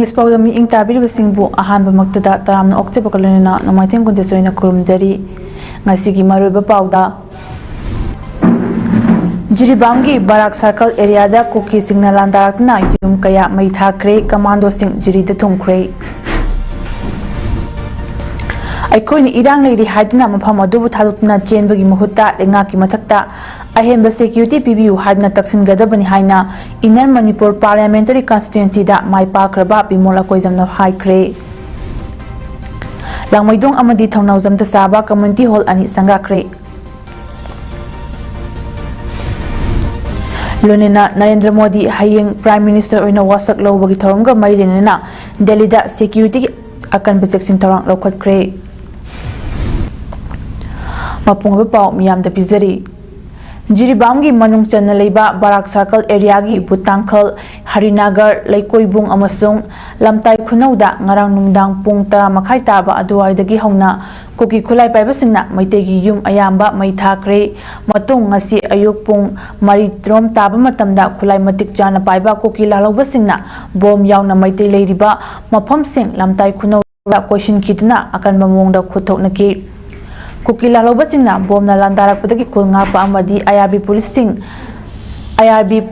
Miss PAODAM ing tabiri basingbu ahan bamaktada taramna okche bakalena namaiteng kunje soina kurumjari ngasigi maruba pauda Jiribamgi Barak Circle area da Kukishing na landarakna yum kaya mai Thungkhre commando sing jiri da Thungkhre Aikoi irang leiri haidna mafam adubu thalutna chenbagi mahutta lengaki mathakta ahemba security PBU haidna taksin gadabani haina Inner Manipur Parliamentary Constituency da mai pakraba Bimola koizamna haikre Langmaidong amadi thongnawjam ta saba community hall ani sangakre Lonena Narendra Modi hayeng Prime Minister oina wasak lawbagi thoromga mairenena Delhi da security akan beseksin thorang lokhatkre Mapungba pau miyam da pizari Jiribamgi manung chana leiba Barak Circle area gi Thungkhre Harinagar Leikoibung amasung lamtai khunauda ngarang numdang pung 10:30 taba aduwaidagi hauna koki khulai paibasingna maitegi yum ayamba mai Thungkhre matung ngasi ayuk pung 3 taba matamda khulai matik chana paiba koki lalobasingna bom yauna maitei leiriba mafamsing lamtai khunauda question khitna akan bamongda khuthoknaki Kukila lobasingna bomna landarakpadagi khulngapa amadi IRB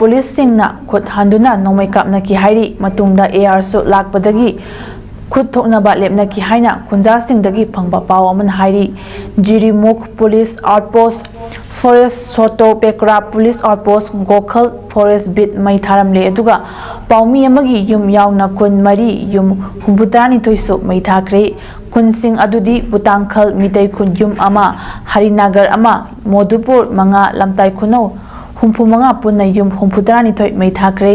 police na khut handuna nomai kapna ki hairi matungda AR su lakpadagi khut thoknaba lepna ki haina khunja singdagi phangba paw aman hairi Jirimukh police outpost Forest Soto Pekra police outpost Gokhal forest bit mai tharamle aduga paumi amagi yum yauna kun mari yum humbutani thoisu mai Thungkhre kunsing adudi Thungkhre mitei kun yum ama Harinagar ama Modupur manga lamtai khunau humpu manga punna yum humputani thoi mai Thungkhre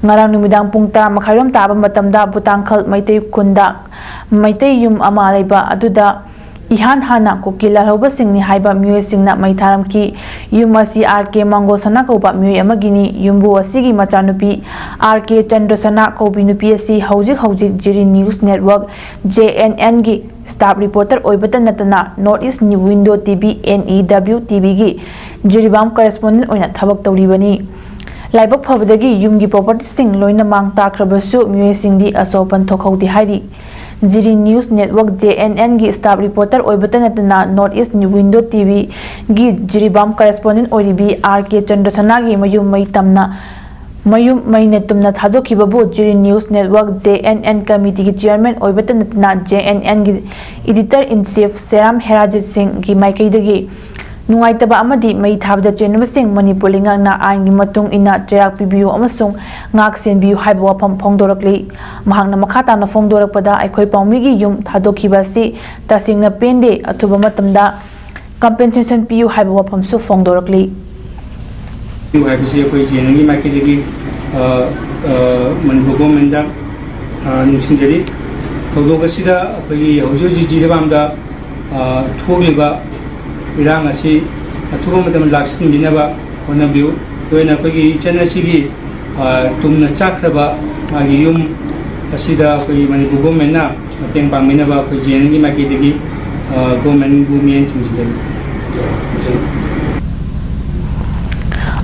ngarang numidang pung 10:30 taba matamda Thungkhre maitei kunda maitei yum ama leiba aduda Ihan hana kokila lobasingni haiba miyoi singna mai tharamki yumasi RK Mangosana koba miyoi amagini yumbu asigi machanupi RK Chandrasana kobi nupi asi hojik Jiri News Network JNN gi staff reporter oibata natana Northeast New Window TV NEW TV gi Jiribam correspondent oina thabak tawribani Laibak phabadagi yumgi property sing loina mang takrabasu miyoi singdi asopan thokhaudi hairi Jiri News Network JNN gi staff reporter oibata natana Northeast New Window TV gi Jiribam correspondent oiribi RK Chandrasana gi mayum mai netumna thadokhibabu Jiri News Network JNN committee gi chairman oibata natana JNN gi editor in chief Seram Herajit Singh gi maikaidagi Nungaitaba amadi mai thabda chenabasing Manipur lingangna ain matung ina chayak pibiu amasung ngak senbiu haiba wafam phongdorakli mahangna makhatana phongdorakpada aikhoi Paomigi yum thadokibasi tasingna pende athuba matamda compensation piu haiba wafam su phongdorakli yu haibisi akoi jenangi makidagi Manipur government nungsinjari thogdokasida akoi haujoji jirabamda tholiba irang asi athuba matam laksin binaba onabiu toina koi chana sigi tumna chakraba agi yum asida koi Manipur government na mateng pangminaba koi jenangi makidagi government bumien chingsidari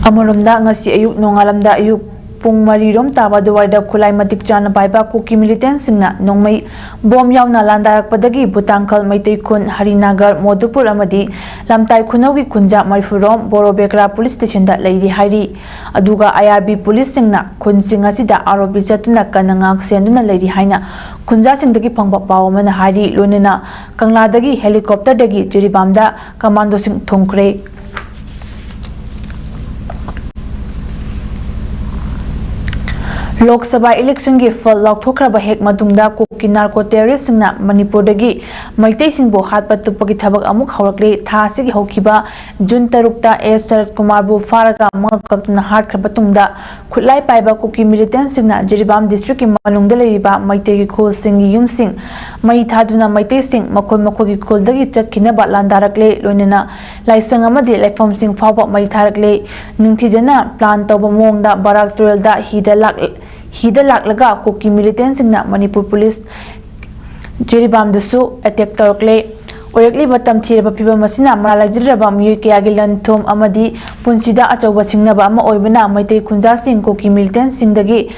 Amoromda ngasi ayuk nongalamda ayuk pung 3 taba duwaida khulai matik chana paiba koki militant singna nongmai bom yauna landarakpadagi Thungkhre maitei khun Harinagar Modupur amadi lamtai khunaugi khunja Marifurom Borobekra police station da leiri hairi aduga IRB police singna khun singasida arobi chatuna kanangak senduna leiri haina khunja singdagi phangba paw mana hairi lonena Kangladagi helicopter dagi Jiribamda commando sing Thungkhre Lok Sabha election gi fall laukthokraba hek matungda koki narco terrorist singna Manipur dagi maitei singbo hatpa tupagi thabak amuk haurakle tha sigi hokhiba June 3 ta S Sharat Kumar bu faraga mangakna hatkhaba tungda khutlai paiba koki militant singna Jiribam district ki manungda leiriba maitei gi khol singi yum sing mai thaduna maitei sing makoi gi khol dagi chatkina ba landarakle loinena laisang amadi laifam sing phawba mai tharakle ningthijana plan tawba mongda Barak Turel da hida laklaga koki militant singna Manipur police Jiribam dasu attack tawkle orekli batam thiraba piba masina malajiraba miyoi kayagi lanthom amadi punsida achauba singnaba ama oibana maitei khunja sing koki militant singdagi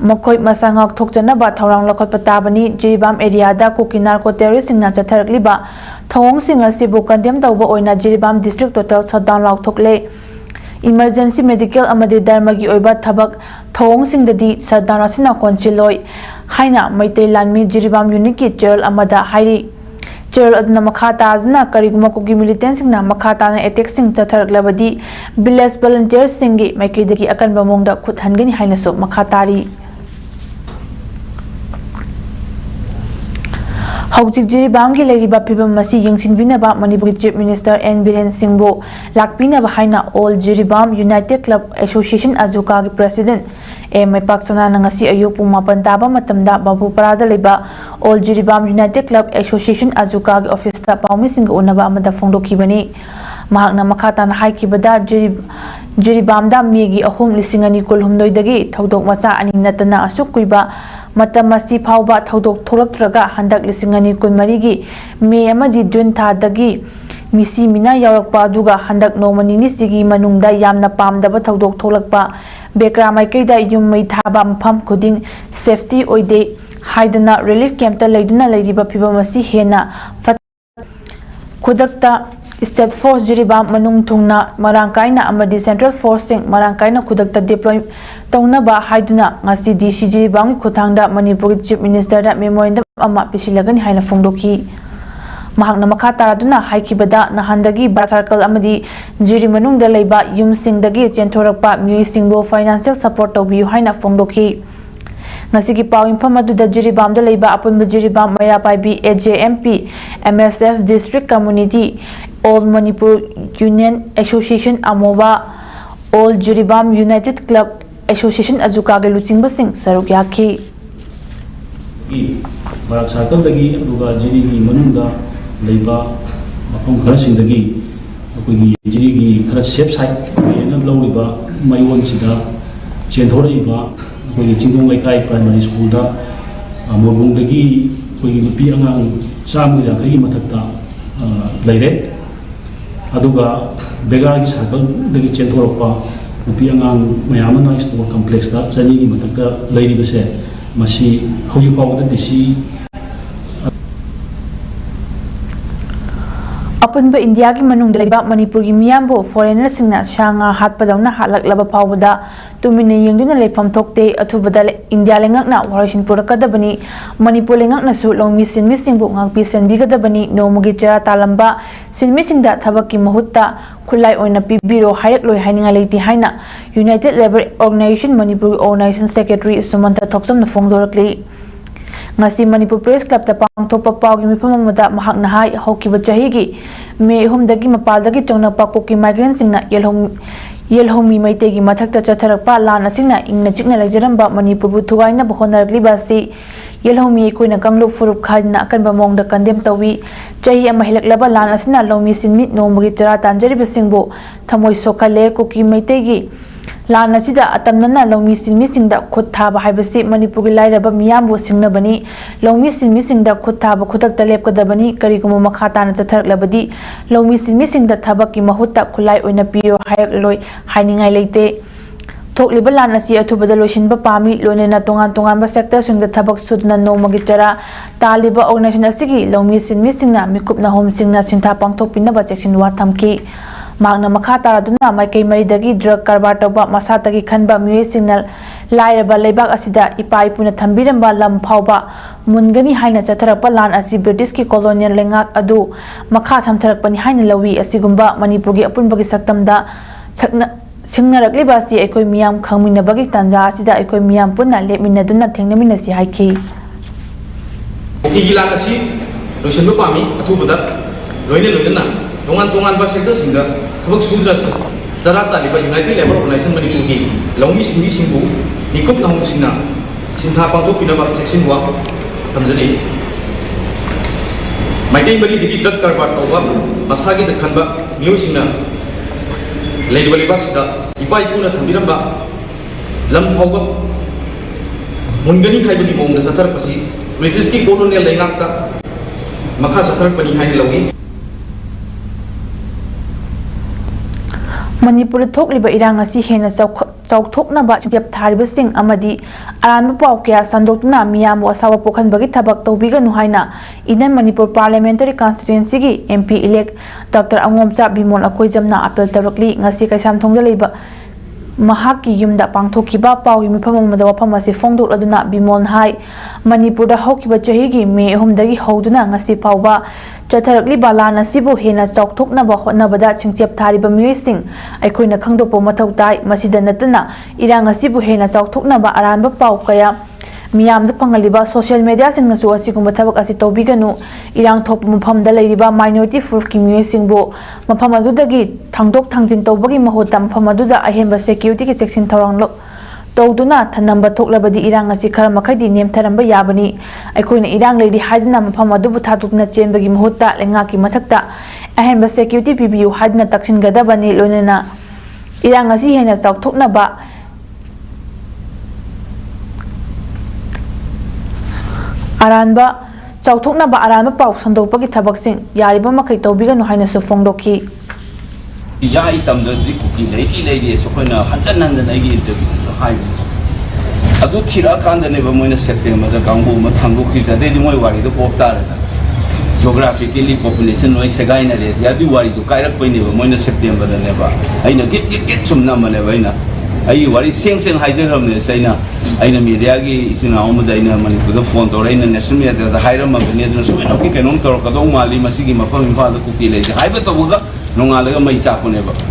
मखोई मसा ngakthokjanaba thorang lakhotpa tabani Jiribam area da Kuki narco terrorist singna chatharakliba thawong sing asibu condemn tawba oina Jiribam district total shutdown laukthokle emergency medical amadi dharmagi oiba thabak thawong singdadi shutdown asina konchiloi haina maitei lanmi Jiribam unit ki chair amada hairi chair adna makhata adna kariguma Kuki militant singna makhata na attack sing chatharaklabadi village volunteers singi maikidagi akan bamongda khuthangani haina so makhatari Hojik Jiribam ki leiriba phibam masi yengsinbinaba Manipur Chief Minister N Biren Singh lakpinaba haina All Jiribam United Club Association Azuka ki President Mai Paksana ngasi ayuk pung 8 taba matamda Babuparada leba All Jiribam United Club Association Azuka ki office ta Paomigi Singh unaba amada phongdokhibani mahakna makhata na haikibada Jiribam da megi ahum lisingani kulhumdoi dagi thodok masa ani natana asuk kuiba matamasi phauba thodok tholaktraga handak lisingani kunmarigi me amadi jun tha dagi misi mina yarakpa aduga handak nomani sigi manungda yamna pamdaba thodok tholakpa bekra maikaida yum mai thaba mpham khuding safety oide haidana relief camp ta leiduna leiriba phibamasi hena khudakta State Force Jiribam manung thungna marangkaina amadi Central Force sing marangkaina khudakta deploy taunaba haiduna ngasi DC Jiribam khuthangda Manipur Chief Minister da memorandum ama pisilagani haina phongdoki mahakna makha taraduna haikibada nahandagi bar circle amadi Jiri manungda leiba yum singdagi chentorakpa miyoi singbo financial support tawbiyu haina phongdoki Nasiki pau infam aduda Jiribam da leiba apunba Jiribam Mairapaibi AJMP MSF District Community All Manipur Union Association Amoba All Jiribam United Club Association Azuka ge luchingba sing saruk yakhi Barak Circle dagi aduga jiri gi manungda leiba mafam khara singdagi akoi jiri gi khara safe side ena lawriba maiwon sida chenthoraiba akoi chingdong laikai primary school da morung dagi akoi nupi angang cham gi yakhai mathakta leire aduga begagi circle dagi chenthorpa nupi angang mayamana sport complex da chani gi mathakta leiri bese masi hoji pawda disi Apunba India ki manung leiba Manipur ki miyambo foreigner singna shanga hatpadawna halaklaba phawda tumine yengduna leifam thokte athubada India lengakna warishin purakadabani Manipur lengakna su longmi sinmi singbu ngakpi senbigadabani nomugi chara talamba sinmi singda thabaki mahutta khulai oina pibiro hairak haininga leiti haina United Labour Organization Manipur Organization Secretary Sumanta Thoksam na phongdorakli ngasi Manipur Press Club ta pangthokpa pawgi mifam amada mahakna hai hokiba chahigi me humdagi mapaldagi chongnapa Kuki migrants singna yelhomi maitegi mathakta chatharakpa lan asingna ingna chikna laijaramba Manipur bu thugaina bhonarakli basi yelhomi koina kanglu furup khadna akanba mongda condemn tawi chahi ama hilaklaba lan asina lomi sinmi nomagi chara tanjari besingbo thamoi sokhale Kuki maitegi Lana sida atamnana longmi sinmi singda khut thaba haibasi Manipur gi lairaba miyambu singnabani longmi sinmi singda khut thaba khutakta lepkadabani kariguma makhata na chatharaklabadi longmi sinmi singda thabaki mahutta khulai oina piyo hayak loi hainingai leite thokliba lana si athubada loisinba pami loinena tongan ba sector singda thabak sudna nomagi chara taliba organization asigi longmi sinmi singna mikupna hom singna sintha pangthokpina ba chection wa thamki Magna Makata Duna Maikei Maridagi drug Karbatova Masatagi Kanba Mue Signal Lairaba Lebak Asida Ipai Puna Tambiramba Lam Pauba Mungani Haina Chatarapa Lan Asi British Colonial Lengak Adu Maka Samtarakpani Haina Lawi Asigumba Manipugi Apunbagi Saktamda Singnarakli Basi Ekoi Miam Kamina Bagi Tanja Asida Ekoi Miam Puna Lemina Duna Tengamina Si Haiki Gilan Asi Lucian Pami Atubuda Loina Tongan sector singa thabak sudra zara taliba United Labour Organization Manipur gi longmi singi singbu nikup na hom singna sintha pangthok pinaba section wa thamjani maitei mari digi drug karbar tawba masagi dakhanba miyoi singna leiba lebak sida ipai puna thambiramba lam phawba mungani haibani mongda sathar pasi British ki colonial lengakta makha sathar pani haini logi Manipur thokliba irang asi hena chauthoknaba chep tharibasing amadi aranba pau kya sandokna miyam wasawa pokhanbagi thabak tawbiganu haina Indian Manipur Parliamentary Constituency gi MP elect Dr. Angomcha Bimol Akoijamna apel tarakli ngasi kaisam thongda leiba mahaki yumda pangthokiba pawi mifam amada wafam ase fongdok aduna Bimol hai Manipur da hokiba chahigi me humdagi hoduna ngasi pawba Chatharakli balana sibu hena chauthoknaba hotnabada chingchep thariba miyosing aikoina khangdokpo mathau tai masida natana irang asibu hena chauthoknaba aranba pau kaya miyamda phangaliba social media singnasu asigumba thabak asi tawbiganu irang thokpa mafamda leiriba minority group ki miyosing bo mafam adudagi thangdok thangjin tawbagi mahota mafam aduda ahemba security ki section thorang lo Tawduna thanamba thoklabadi irang asi khara makhadi nemtharamba yabani aikoina irang leidi haidna mafam adubu thatukna chenbagi mahutta lenga ki mathakta ahemba security PBU haidna taksin gadabani lonena irang asi hena chauthoknaba aranba pau sandokpagi thabaksing yariba makhai tawbiganu haina su fongdokhi ya itam da kuki lady so koina hantan nagi interview hai adu thira kanda ne ba moina september da kangbu ma thangbu ki jade ni moi wari do popta geographically population noi segai na re ya du wari do kairak pai ne ba moina september da ne ba aina git chumna mane ba ina ai wari seng haijer ram ne saina aina media gi isina om da ina mani ko phone to raina national media da hairam ma ne da so ina ki kenom to ka do mali masigi ma pa mi fa da kuki le hai ba to buga nongalaga mai chapune ba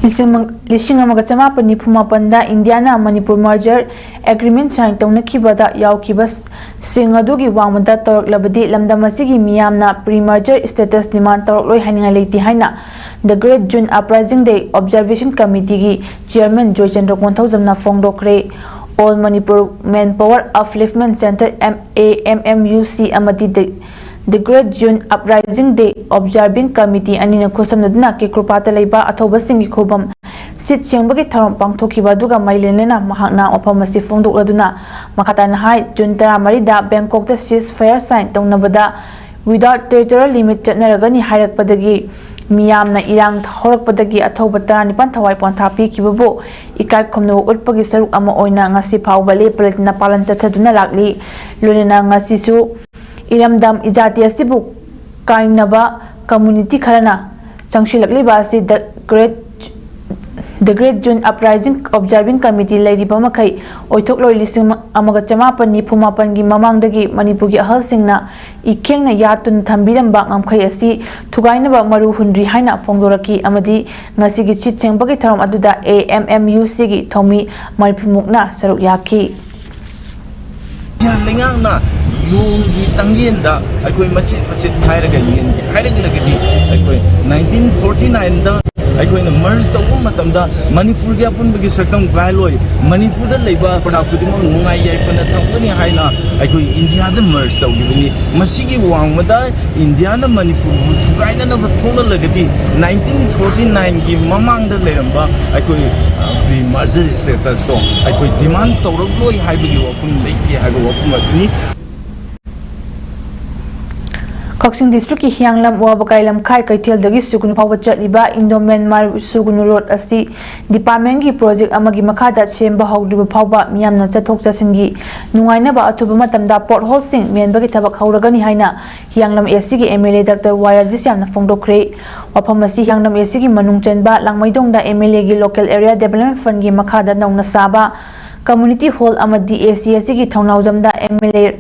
Lising amaga chamapani phumapanda Indiana Manipur merger agreement sign tawnakhibada yaukhiba singadugi wangmada tawraklabadi lamdam asigi miyamna pre-merger status demand tawrakloi haninga leiti haina The Great June Uprising Day Observation Committee gi Chairman Joy Chandra Konthaujamna Fongdokre All Manipur Manpower Upliftment Center MAMMUC amadi The Great June Uprising Day Observing Committee anina khosamnadna ke krupata leiba athoba singi khobam sit chengbagi tharom pangthokiba duga mailenena mahakna ophamasi fongdokladuna makhatana hai June 13 da Bangkok da ceasefire sign tawnabada without territorial limit chatnaragani hairakpadagi miyamna irang horakpadagi athoba 19 thawai pontha pikibabo ikai khomno utpagi saruk ama oina ngasi phawba lepalna palan chathaduna lakli lonena ngasi su Iramdam ijati asibu kainaba community kharana changshilakliba asi the Great June Uprising Observing Committee leiriba makai oithokloi lising amaga chamapani phumapangi mamangdagi Manipurgi ahalsingna ikhengna yatun thambiramba ngamkhai asi thugainaba maru hundri haina phongdoraki amadi ngasigi chit chengbagi tharom aduda AMMUC gi thomi marphimukna saruk yakhi Yungi tangienda aikoi machet thairaga yen hairaga lagadi aikoi 1949 da aikoi na merge tawba matamda Manipur gi apun bagi sakam gailoi Manipur da leiba pradakudi mo nungai yai fana thawani haina aikoi India da merge tawgi bini masigi wangmada India na Manipur thugaina na thola lagadi 1949 gi mamang da leramba aikoi free merger status to aikoi demand tawrok haibagi wafun leike haiba wafun aduni Kukishing District ki Hianglam Wabakailam Khai Kaithel dagi sugunu phawa chatliba Indo-Myanmar sugunu road asi department gi project amagi makhada semba hauliba phawba miyamna chathok chasingi nungainaba athuba matamda pothole sing menbagi thabak hauragani haina Hianglam AC gi MLA Dr. Wayardis yamna fongdokre wafam asi Hianglam AC gi manung chenba langmaidongda MLA gi local area development fund gi makhada nauna saba community hall amadi ACS gi thongnaujamda MLA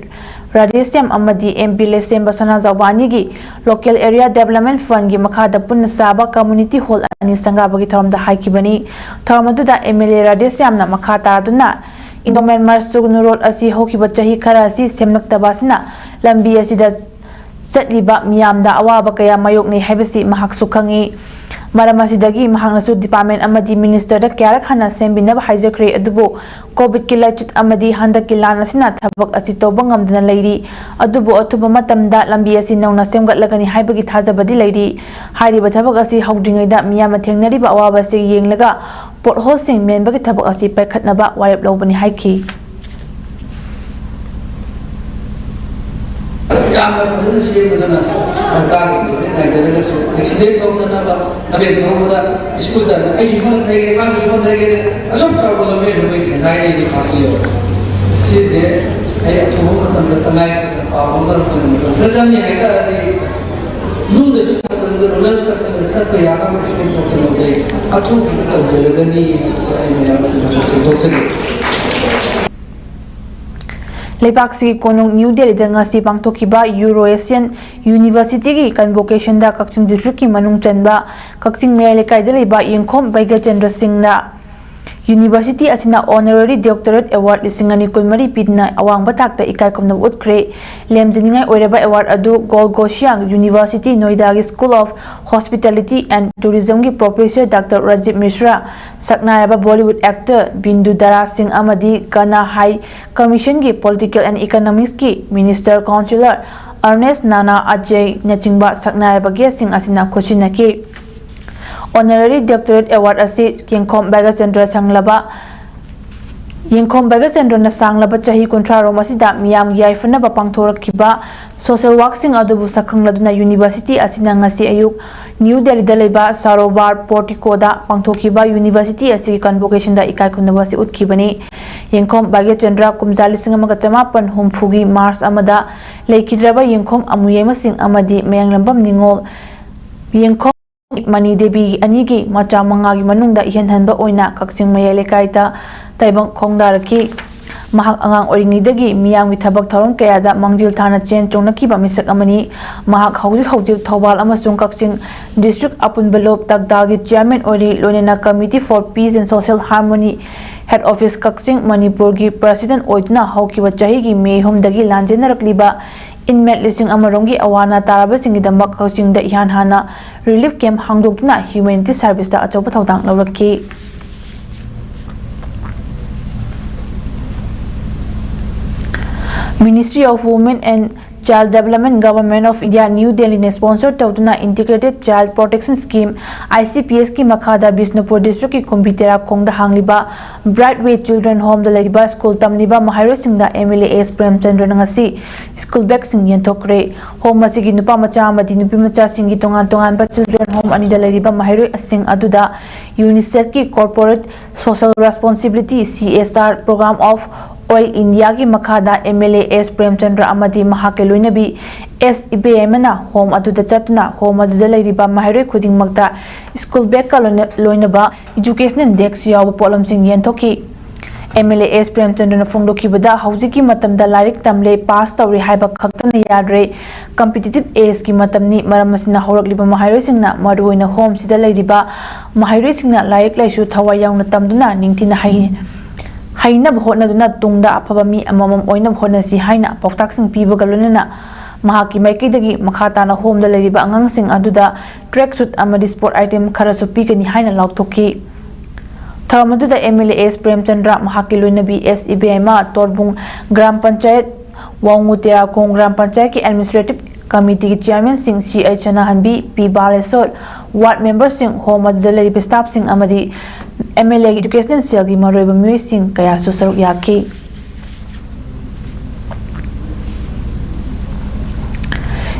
Radhesyam amadi MP Lesem Basana Zawani gi local area development fund gi makhada punna saba community hall ani sangabagi tharamda haikibani tharamadu MLA Radhesyam na makhata aduna Indo-Myanmar sugnu road asi hokiba chahi khara asi semnaktaba lambi asida chatliba miyamda awaba kaya mayokni haibasi mahak sukhangi Maramasida Mahanasu Department Amadi Minister the Karak Hana Sembina Hijakre Adubo COVID Kilachut Amadi Handa Kilana Sina Tabak Asito Bangam lady Adubo Atuba Matamda Lambiasi Nona Semgat Lagani Hibagi Hazabadi lady Hari Batabagasi holding that Miyama Tenariba Awabasi Ying Laga Port Hosting Men Bagitabasi Pekatnaba Wayap Lobani Haiki Yang ꯉꯥꯏꯖꯔꯒꯁꯨ accident ꯇꯧꯗꯅꯕ ꯂꯝꯕꯦꯟ ꯊꯧꯕꯗ ꯁ꯭ꯀꯨꯜꯗ ꯑꯩꯁꯨ ꯈꯣꯟ ꯊꯩꯒꯦ ꯃꯥꯁꯨ ꯈꯣꯟ ꯊꯩꯒꯦ ꯑꯁꯨꯛ ꯆꯥꯎꯕ ꯂꯝꯕꯦꯟ ꯑꯩꯈꯣꯏ ꯊꯦꯡꯒꯥꯏ ꯑꯩꯒꯤ ꯍꯥꯞꯄꯤꯌꯣ ꯁꯤꯁꯦ ꯑꯩ ꯑꯊꯨꯕ ꯃꯇꯝꯗ ꯇꯉꯥꯏ ꯐꯗꯅ ꯄꯥꯎ ꯐꯥꯎꯅꯔꯛꯄꯅ ꯃꯇꯝ ꯈꯔ ꯆꯪꯉꯤ ꯍꯥꯏꯇꯥꯔꯗꯤ ꯅꯨꯡꯗꯁꯨ ꯊꯥꯖꯤꯜꯂꯒ ꯔꯣꯂꯔꯁꯨ ꯊꯥꯖꯤꯜꯂꯒ ꯆꯠꯄ ꯌꯥꯅꯕ ꯑꯦꯛꯁꯤꯗꯦꯟ ꯊꯣꯛꯇꯅꯕꯗꯩ ꯑꯊꯨꯕꯗ ꯇꯧꯖꯔꯒꯅꯤ ꯍꯥꯏꯕꯁꯦ ꯑꯩ ꯃꯌꯥꯝ ꯑꯗꯨꯃꯥꯏꯅ ꯁꯦꯝꯗꯣꯛꯆꯒꯦ Leibak-si Konong New Delhi-da ngasi pangthokiba Euro-Asian University-gi convocation-da Kaching District-ki manung chanba Kaching Mayai Lekai-da leiba Yengkhom Baigachandra Singh-na University asina Honorary Doctorate Award lisingani kulmari pidna awang batakta ikai komna utkre lemjiningai oiraba award adu Golgoshiang University Noida-gi School of Hospitality and Tourism-gi Professor Dr. Rajiv Mishra saknaraba Bollywood actor Bindu Dara Singh amadi Ghana High Commission-gi Political and Economics-gi Minister Councillor Ernest Nana Ajay nachingba saknaraba guest-sing asina khushinaki Honorary Doctorate Award asi Yengkhom Baigachandra sanglaba Yengkhom Baigachandra na sanglaba chahi kuntharo masida miyam yaifana ba pangthorakhiba social work sing adubu sakhangladuna University asina ngasi ayuk New Delhi da leiba Sarovar Portico da pangthokhiba University asi convocation da ikai khunaba si utkibani Yengkhom Baigachandra kumjali singa magatamapan humfugi Mars amada leikidraba Yengkhom amuyema sing amadi mayanglambam ningol Yengkhom Mani Devi Anigi Macha Mangagi Manungda Ihan Hanba Oina Kaching Mayai Lekai-da Taibang Khongdaraki Mahak Angang Oringidagi Miyamgi Thabak Tharom Kayada Mangjil Thana Chen Chongnakiba Misak Amani Mahak Hawjik Thawbal amasung Kaching District Apunbalop Tagdagi Chairman Ori Lonena Committee for Peace and Social Harmony Head Office Kaching Manipurgi President Oitna Hawkiba Chahigi May Humdagi Lanjenarakliba Inmet lising amarongi awana taraba singidamak Kaching da ihan hana relief camp hangdokna humanity service da achoba thaudang lawraki Ministry of Women and Child Development Government of India New Delhi ne sponsor tawduna Integrated Child Protection Scheme ICPS ki makhada Bisnupur District ki Kumbitera Khongda hangliba Brightway Children Home da leriba school tamliba mahairo singda MLA S Premchandra ngasi school bag sing yenthokre home asigi nupa macha amadi nupi macha singi tongan ba children home ani da leriba mahairo asing aduda UNICEF ki Corporate Social Responsibility CSR program of Oil India ki makhada MLA S Premchandra amadi mahakeluinabi SBMna home aduda chatuna home aduda leiriba mahairoi khuding makta school bag ka loinaba educational desk yaw problem sing yentoki MLA S Premchandra na phongdoki bada haujiki matamda lairik tamle pass tawri haiba khaktana yadre competitive age ki matamni maramasina horakliba mahairoi singna maruina home sida leiriba mahairoi singna lairik laisu thawai yauna tamduna ningthina haina bhotna duna tungda afaba mi amamam oina bhotna si haina pawtak sing piba galunana mahaki maikidagi makhata na home da leriba angang sing aduda track suit amadi sport item kharasu pigani haina lauktoki thamadu da MLA S Premchandra mahaki loinabi SEBMA Torbung Gram Panchayat Wangutera Khong Gram Panchayat ki administrative committee ki chairman sing CH Chanahanbi P Balesol ward member sing home aduda leriba staff sing amadi MLA Education Cell ki maroiba miyoi sing kaya susaruk yaki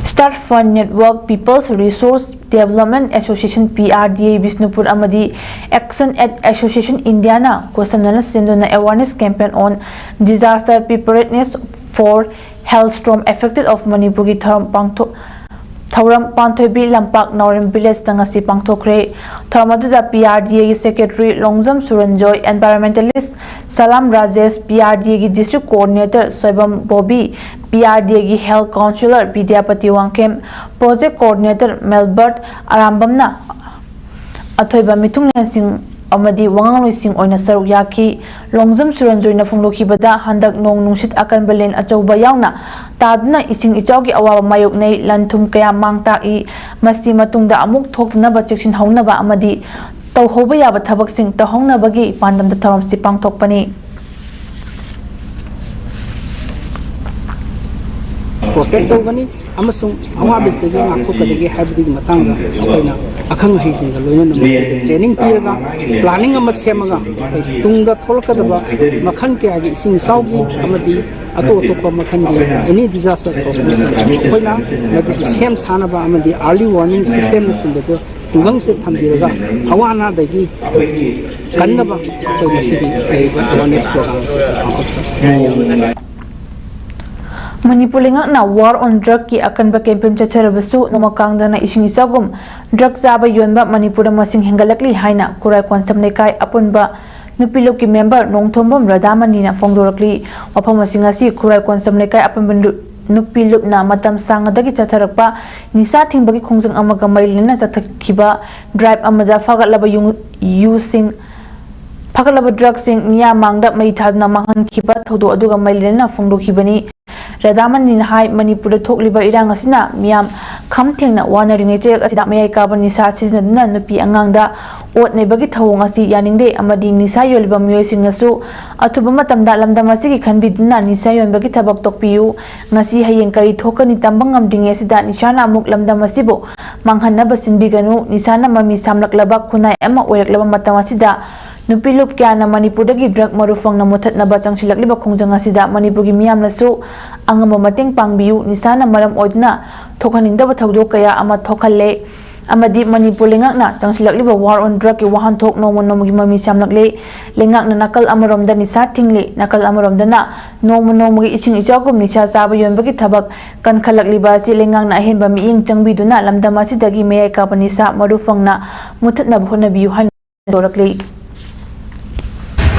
Start Fund Network People's Resource Development Association PRDA Bisnupur amadi Action Aid Association Indiana kosamnana sinduna awareness campaign on disaster preparedness for hailstorm affected of Manipur ki Thauram Panthoibi Lampak Naurim Village Tangasi Pangthokre Thamaduda PRDA ki Secretary Longzam Suranjoy Environmentalist Salam Rajesh PRDA ki District Coordinator Soibam Bobby PRDA ki Health Councillor Vidyapati Wangkem Project Coordinator Melbert Arambamna Athoiba Mithunglen Singh amadi wangang loising oina saruk yaki Longzam Suranjoy na phongloki bada handak nong nungsit akan belen achauba yauna tadna ising ichaugi awaba mayok nei lanthum kaya mangta I masi matungda amuk thokna ba chekshin hauna ba amadi tawhoba yaba thabak sing tahongna bagi pandam da tharom si pangthokpani protect tawbani amasung awabis de ngakthokadagi habdi matangda akoina akhang hising loina training piraga planning ama semaga tungda tholkadaba makhan ke agi sing saugi amadi ꯑꯇꯣꯞꯄ ꯃꯈꯜꯒꯤ ꯑꯦꯅꯤ disaster ꯊꯣꯛꯄ ꯑꯩꯈꯣꯏꯅ ꯃꯗꯨꯒꯤ ꯁꯦꯝ ꯁꯥꯅꯕ ꯑꯃꯗꯤ early warning ꯁꯤꯁꯇꯦꯝꯅꯆꯤꯡꯕꯁꯨ ꯈꯨꯡꯒꯪꯁꯤꯗ ꯊꯝꯕꯤꯔꯒ ꯑꯋꯥ ꯑꯅꯥꯗꯒꯤ ꯀꯟꯅꯕ ꯑꯩꯈꯣꯏ ꯉꯁꯤꯒꯤ ꯂꯩꯔꯤꯕ ꯑꯦꯋꯥꯔꯅꯦꯁ ꯄ꯭ꯔꯣꯒ꯭ꯔꯥꯝꯁꯤ ꯄꯥꯡꯊꯣꯛꯆꯩ Manipur lengakna war on drug ki akanba campaign chacharabasu nomakangdana ising isagum drug zaba yonba Manipur masing hengalakli haina kurai konsam nekai apunba nupilok ki member nongthombam radamani na fongdorakli wafam masing asi kurai konsam nekai apunba nupilok na matam sangadagi chacharakpa nisa thingbagi khongjang amaga mailina chathakhiba drive amada fagatlaba using fagalaba drug sing niya mangda maithadna mahan khiba thodo aduga mailina fongdokhibani Radaman hai Manipur thokliba irang asina miam kham thengna wanaringe chek asida mayai kaban nisa sizinaduna nupi angangda ot nebagi thawong asi yaningde amadi nisa yolba miyoi singnasu athuba matamda lamdam asigi khanbiduna nisa yonbagi thabak tokpiyu ngasi hayeng kari thokani tambang ngamdinge asida nisana amuk lamdam asibu manghanna sinbiganu nisana mami samlaklaba khunai ama oiraklaba matam asida Nupilop kyana Manipur dagi drug marufang na mutat na bachang silakliba khongjang asida Manipur gi miyamnasu angama mateng pangbiu nisana maram oidna thokhaningdaba thawdok kaya ama thokhalle amadi Manipur lengakna changsilakliba war on drug ki wahan thok nomogi mami samlakle lengakna nakal amaromda nisa thingle nakal amaromda na nomogi ising ichagum nisa chaba yonbagi thabak kan khalakliba si lengakna ahenba miing changbiduna lamdama sidagi meyai ka nisa marufangna mutat na bhona biu han dorakle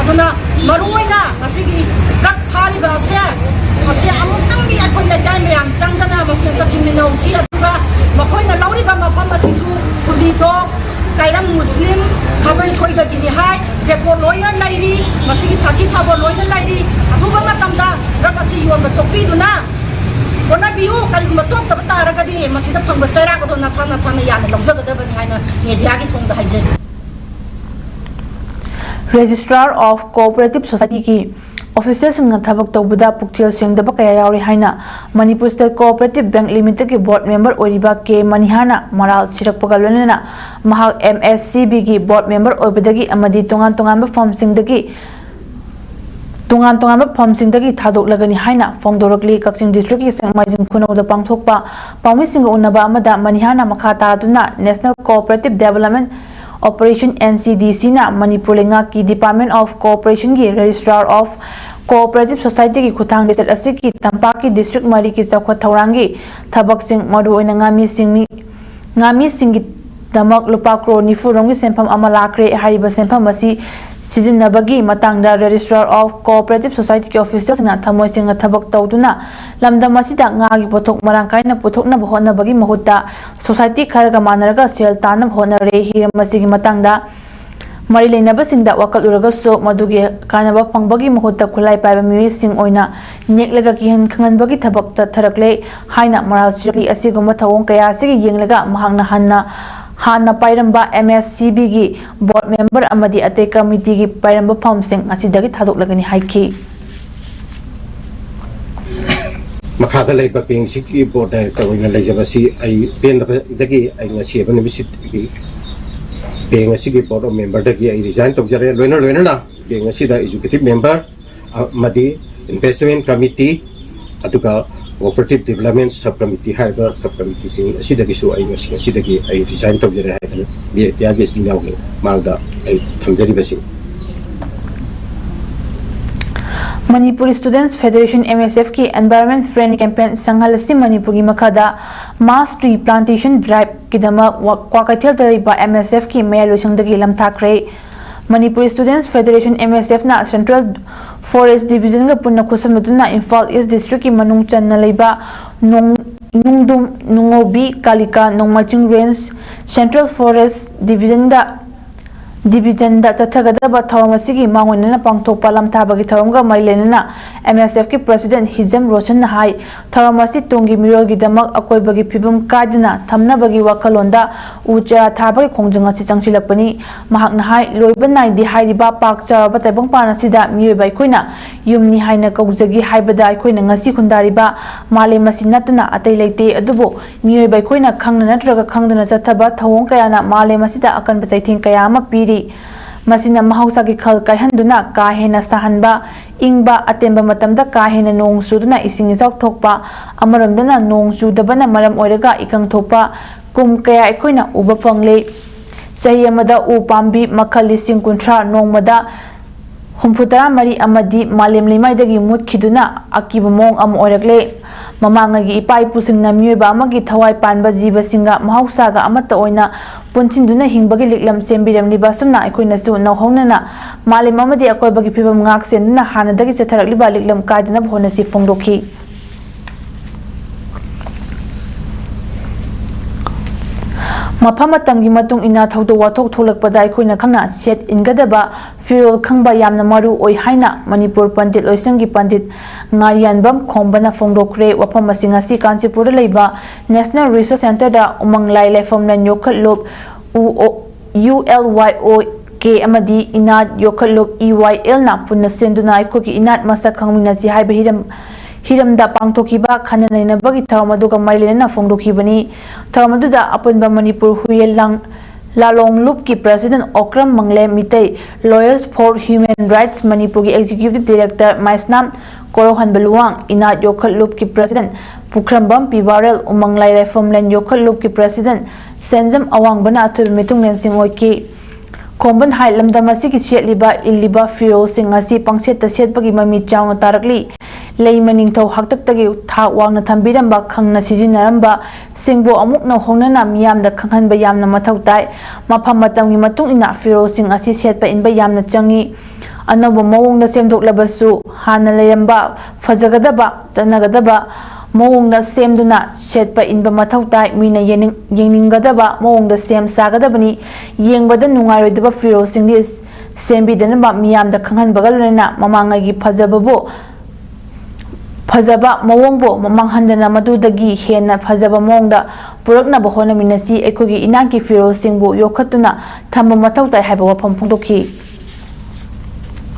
aduna maruina asigi drug phaliba ase amutangdi akhona dai myam changdana mase takimino si aduga makoina lauriba mafam asisu kulito kairam muslim khabai soida gini hai jeko loina lairi masigi sachi sabo loina lairi aduba matamda drug asi yomba topiduna ona biu kali matok tabata ragadi masida phangba chaira ko na sana yana lomjagadabani haina media gi thongda haije Registrar of Cooperative Society ki officers ng thabak tawbuda puktil singdaba kaya yauri haina Manipur State Cooperative Bank Limited ki board member oiriba ke manihana maral sirakpagalonena mahak MSCB ki board member oibadagi amadi tongan ba form singdagi thadok lagani haina fongdorakli Kukishing district ki sangmaijing khunawda pangthokpa Paomigi unaba amada manihana makhata aduna National Cooperative Development Operation NCDC na Manipur lenga ki Department of Cooperation ki Registrar of Cooperative Society ki khutang district asiki tampak ki district mari ki chawkhat thaurangi thabak sing madu oina ngami singi damak lupa kro nifurong ki senpham ama lakre hariba senpham asi sijinnabagi matangda Registrar of Cooperative Society ki officers na thamoi singa thabak tawduna lamdam asida ngagi pothok marangkaina pothokna bhonabagi mahutta society kharaga manaraga sel tanam honare hiramasi gi matangda mari leinaba singda wakal uraga so madugi kanaba pangbagi mahutta khulai paiba miyoi sing oina neklaga ki han khanganbagi thabak ta tharakle haina maral sirli asiguma thawong kaya asigi yenglaga mahangna Hanna Pairamba MSCB gi board member amadi ate committee gi Pairamba form sing asidagi thadok lagani haiki Makhada lay paping siki board director ina lejabasi ay pen dagi ay ngasi ban visit gi peng siki board member dagi ay resign tok jare loina na peng ngasi da executive member amadi investment committee atuka Cooperative Development Subcommittee haiba subcommittee sing asidagi su ay ngasi asidagi ay resign tok jare hai bi tiage sing yaw malda ay thamjari basi Manipur Students Federation MSF ki Environment Friendly Campaign Sanghalasi Manipur gi makhada Mass Tree Plantation Drive kidama kwakaithel tariba MSF ki mayalo sangdagi lamthakre Manipur Students Federation MSF na Central Forest Division ga punna khusamaduna Imphal East District ki manung channa leiba nungdum nungobi kalika nongmaching range Central Forest Division da chathagadaba thawamasigi mangona pangthokpa lamthabagi thawamga mailena MSF ki President Hizam Roshan hai thawamasi tongi mirolgi damak akoibagi phibam kadina thamnabagi wakalonda ucha thabagi khongjanga si changsilakpani mahakna hai loiba naidi hairiba pak charaba taibang pana sida miyobai khoina yumni haina kaujagi haibada khoina ngasi khundariba male masinatna atai leite adubo miyobai khoina khangna natraga khangdana chathaba thawong kayana male masida akan bachaiting kaya ma piri masina mahausa ki khal kaihanduna ka hena sahanba ingba atemba matamda ka hena nong suduna ising izok thokpa amaramdana nong sudabana maram oiraga ikang thopa kum kaya ekoina uba pangle chahi amada u pambi makhal lising kunthra nongmada humphutara mari amadi malem limaidagi mut khiduna akiba mong am oirakle mamangagi ipai pusingna miyeba amagi thawai panba jiba singa mahausa ga amata oina punchinduna hingbagi liklam sembiramni basumna aikoina su nohonana malem amadi akoibagi phibam ngak senduna hanadagi chatharakliba liklam kaidana bhonasi phongdokhi Mapamatanggi matung ina thaudo wathok tholakpada aikoina khangna set ingadaba fuel khangba yamna maru oi haina Manipur Pandit Loisangi Pandit Ngarianbam khombana phongdokre wapam masinga si Kansipur leiba National Research Center da umang lai lefam na Yaokhre lop ULYOK amadi inat Yaokhre lop EYL na punna senduna aikoki inat masak khangmina si haiba hiramda pangthokiba khana nainabagi tharamaduga mailena phongdokhibani tharamaduda apunba Manipur huyelang lalong loop ki president Okram Mangle Mitei Lawyers for Human Rights Manipur ki executive director Maisnam Korohan Beluang ina Yaokhre loop ki president Pukrambam Pibarel umanglai reformland Yaokhre loop ki president Senjam Awang bana atul mitung lensing oiki Komban hai lamdam asi ki setliba illiba firol sing asi pangset ta setbagi mami chaung tarakli leimaning thau haktaktagi thak wangna thambiramba khangna sijinaramba singbo amuk na hongnana miyamda khanghanba yamna mathau tai mafam matamgi matung ina firol sing asi setpa inba yamna changi anoba mawongda semdoklabasu hana leiramba fajagadaba chanagadaba mawongda semduna setpa inba mathau tai mina yengningadaba mawongda sem sagadabani yengbada nungairoidaba firol singdi sembidanaba miyamda khanghanbaga lona mamangagi fajababu Fazaba mawongbo mamanghandana madudagi hena fazaba mawongda puraknaba honaminasi aikogi inaki firol singbu yokhatuna thamba mathau tai haiba wafam phongdokhi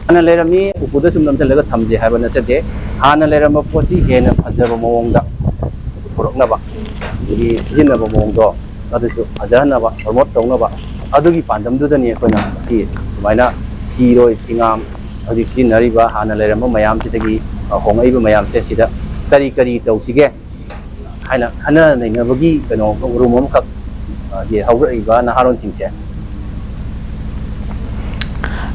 Hana lerami upuda sumnam chalaga thamje haiba nasate hana lerama posi hena fazaba mawongda puraknaba igi sijinaba mawongdo adusu fajahanaba promote tawnaba adugi pandamdudani akoina si sumaina thiroi thingam adik sinariba hana lerama mayam chitagi hongai mayam se sida kari tawsige haina hana nainabagi kano rumom khak ye hawraiba naharon singse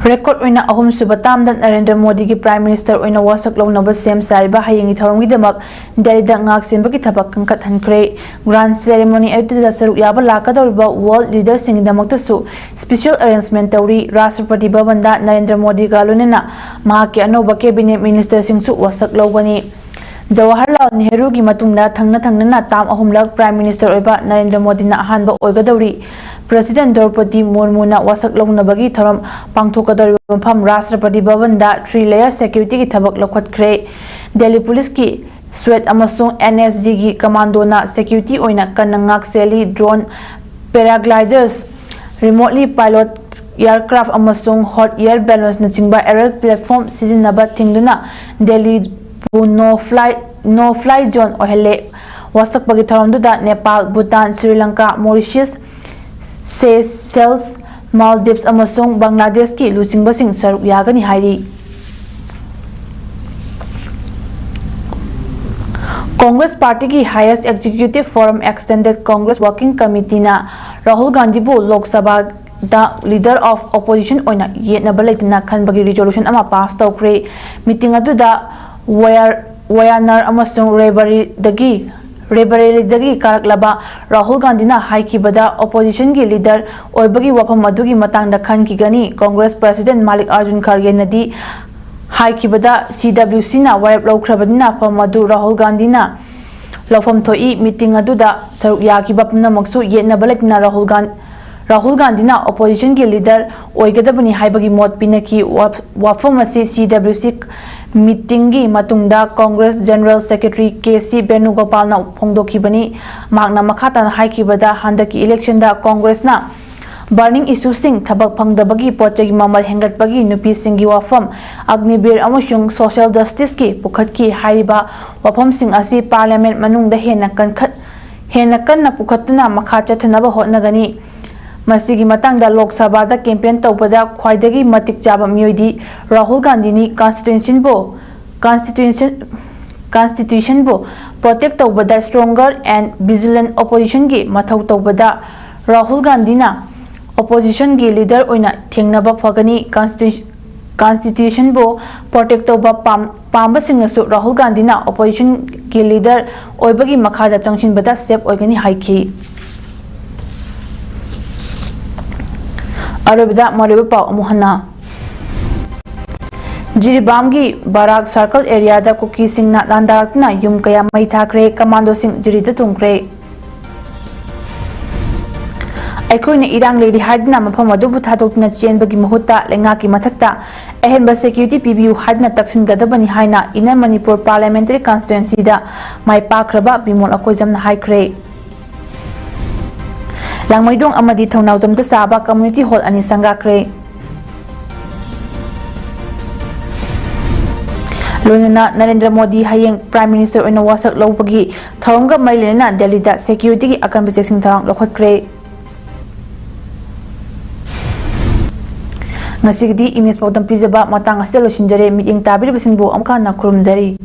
Record oina ahum subatam dan Narendra Modi ki Prime Minister oina wasak lawnaba sem saiba hayengi thoromgi demak Delhi da ngak sembagi thabak kangkat Thungkhre grand ceremony aituda saruk yaba lakadoriba world leaders sing damakta su special arrangement tawri Rashtrapati Bhavan da Narendra Modi ga lunena mahaki anoba cabinet minister sing su wasak lawbani Jawaharlal Nehru ki matungda thangna tam ahumlak Prime Minister oiba Narendra Modi na ahanba oigadawri President Draupadi Murmu na wasak lawnabagi thorom pangthokadori mafam Rashtrapati Bhavan da 3-layer security ki thabak lakhatkre Delhi Police ki Swet amasung NSG ki commando na security oina kanangak seli drone paragliders remotely pilot aircraft amasung hot air balloons na chingba aerial platform sijinaba thingduna Delhi no fly zone ohele wasak bagi tharomduda Nepal Bhutan Sri Lanka Mauritius Seychelles Maldives amasung Bangladesh ki lusingbasing saruk yagani hairi Congress Party ki highest executive forum extended Congress working committee na Rahul Gandhi bu Lok Sabha da leader of opposition oina yetnaba leitina khanbagi resolution ama pass tawkhre meeting aduda wayanar amasung Rebareli dagi karaklaba Rahul Gandhi na haikibada opposition ki leader oibagi wafam adugi matangda khankigani Congress President Malik Arjun Kharge nadi haikibada CWC na warep lawkhrabadina famadu Rahul Gandhi na lawfam thoi meeting aduda saruk yakiba punamaksu yetnabaletina Rahul Gandhi na opposition ki leader oigadabani haibagi mot pinaki wafam asi CWC meeting gi matungda Congress General Secretary KC Benugopal na phongdokhibani magna makhata haikibada handaki election da Congress na burning issue sing thabak phangdabagi pochagi mamal hengatbagi nupi singi wafam agnibir amasung social justice ki pukhatki haiba wafam sing asi parliament manungda hena kanna pukhatna makha chathnaba hotnagani ꯃꯁꯤꯒꯤ ꯃꯇꯥꯡꯗ ꯂꯣꯛ ꯁꯚꯥꯗ campaign ꯇꯧꯕꯗ ꯈ꯭ꯋꯥꯏꯗꯒꯤ ꯃꯇꯤꯛ ꯆꯥꯕ ꯃꯤꯑꯣꯏꯗꯤ Rahul ꯒꯥꯟꯙꯤꯅꯤ ꯀꯟꯁꯇꯤꯇ꯭ꯌꯨꯁꯟꯕꯨ protect ꯇꯧꯕꯗ ꯁ꯭ꯇꯔꯣꯡꯒꯔ ꯑꯦꯟड ꯚꯤꯖꯤꯂꯦꯟ ꯑꯣꯄꯣꯖꯤꯁꯟꯒꯤ ꯃꯊꯧ ꯇꯧꯕꯗ ꯔꯥꯍꯨꯜ ꯒꯥꯟꯙꯤꯅ ꯑꯣꯄꯣꯖꯤꯁꯟꯒꯤ ꯂꯤꯗꯔ ꯑꯣꯏꯅ ꯊꯦꯡꯅꯕ ꯐꯒꯅꯤ ꯀꯟꯁꯇꯤꯇ꯭ꯌꯨꯁꯟꯕꯨ ꯄ꯭ꯔꯣꯇꯦꯛ ꯇꯧꯕ ꯄꯥꯝꯕꯁꯤꯡꯅꯁꯨ ꯔꯥꯍꯨꯜ ꯒꯥꯟꯙꯤꯅ ꯑꯣꯄꯣꯖꯤꯁꯟꯒꯤ ꯂꯤꯗꯔ ꯑꯣꯏꯕꯒꯤ ꯃꯈꯥꯗ ꯆꯪꯁꯤꯟꯕꯗ ꯁꯦꯞ ꯑꯣꯏꯒꯅꯤ ꯍꯥꯏꯈꯤ ꯑꯔꯣꯏꯕꯗ ꯃꯔꯨꯑꯣꯏꯕ ꯄꯥꯎ ꯑꯃꯨꯛ ꯍꯟꯅ ꯖꯤꯔꯤꯕꯥꯝꯒꯤ ꯕꯥꯔꯥꯛ ꯁꯥꯔꯀꯜ ꯑꯦꯔꯤꯌꯥꯗ ꯀꯨꯀꯤꯁꯤꯡꯅ ꯂꯥꯟꯗꯥꯔꯛꯇꯨꯅ ꯌꯨꯝ ꯀꯌꯥ ꯃꯩ ꯊꯥꯈ꯭ꯔꯦ ꯀꯃꯥꯟꯗꯣꯁꯤꯡ ꯖꯤꯔꯤꯗ ꯊꯨꯡꯈ꯭ꯔꯦ ꯑꯩꯈꯣꯏꯅ ꯏꯔꯥꯡ ꯂꯩꯔꯤ ꯍꯥꯏꯗꯨꯅ ꯃꯐꯝ ꯑꯗꯨꯕꯨ ꯊꯥꯗꯣꯛꯇꯨꯅ ꯆꯦꯟꯕꯒꯤ ꯃꯍꯨꯠꯇ ꯂꯩꯉꯥꯛꯀꯤ ꯃꯊꯛꯇ ꯑꯍꯦꯟꯕ ꯁꯦꯀ꯭ꯌꯨꯔꯤꯇꯤ ꯄꯤꯕꯤꯌꯨ ꯍꯥꯏꯗꯨꯅ ꯇꯛꯁꯤꯟꯒꯗꯕꯅꯤ ꯍꯥꯏꯅ ꯏꯟꯅꯔ ꯃꯅꯤꯄꯨꯔ ꯄꯥꯔꯂꯤꯌꯥꯃꯦꯟꯇꯔꯤ ꯀꯟꯁꯇꯤꯇ꯭ꯌꯨꯟꯁꯤꯗ ꯃꯥꯏ ꯄꯥꯛꯈ꯭ꯔꯕ ꯕꯤꯃꯣꯜ ꯑꯀꯣꯏꯖꯝꯅ ꯍꯥꯏꯈ꯭ꯔꯦ ꯂꯥꯡꯃꯩꯗꯣꯡ ꯑꯃꯗꯤ ꯊꯧꯅꯥꯎꯖꯝꯗ ꯁꯥꯕ ꯀꯝꯃ꯭ꯌꯨꯅꯤꯇꯤ ꯍꯣꯜ 2 ꯁꯪꯒꯥꯈ꯭ꯔꯦ ꯂꯣꯏꯅꯅ ꯅꯔꯦꯟꯗ꯭र ꯃꯣꯗꯤ ꯍꯌꯦꯡ ꯄ꯭ꯔꯥꯏꯝ ꯃꯤꯅꯤꯁꯇꯔ ꯑꯣꯏꯅ ꯋꯥꯁꯛ ꯂꯧꯕꯒꯤ ꯊꯧꯔꯝꯒ ꯃꯔꯤ ꯂꯩꯅꯅ ꯗꯦꯜꯂꯤꯗ ꯁꯦꯀ꯭ꯌꯨꯔꯤꯇꯤꯒꯤ ꯑꯀꯟꯕ ꯆꯦꯛꯁꯤꯟ ꯊꯧꯔꯥꯡ ꯂꯧꯈꯠꯈ꯭ꯔꯦ ꯉꯁꯤꯒꯤꯗꯤ ꯏꯃꯦꯖ ꯄꯥꯎꯗꯝ ꯄꯤꯖꯕ ꯃꯇꯥꯡ ꯑꯁꯤꯗ ꯂꯣꯏꯁꯤꯟꯖꯔꯦ ꯃꯤꯠꯌꯦꯡ ꯇꯥꯕꯤꯔꯤꯕꯁꯤꯡꯕꯨ ꯑꯃꯨꯛ ꯍꯟꯅ ꯈꯨꯔꯨꯝꯖꯔꯤ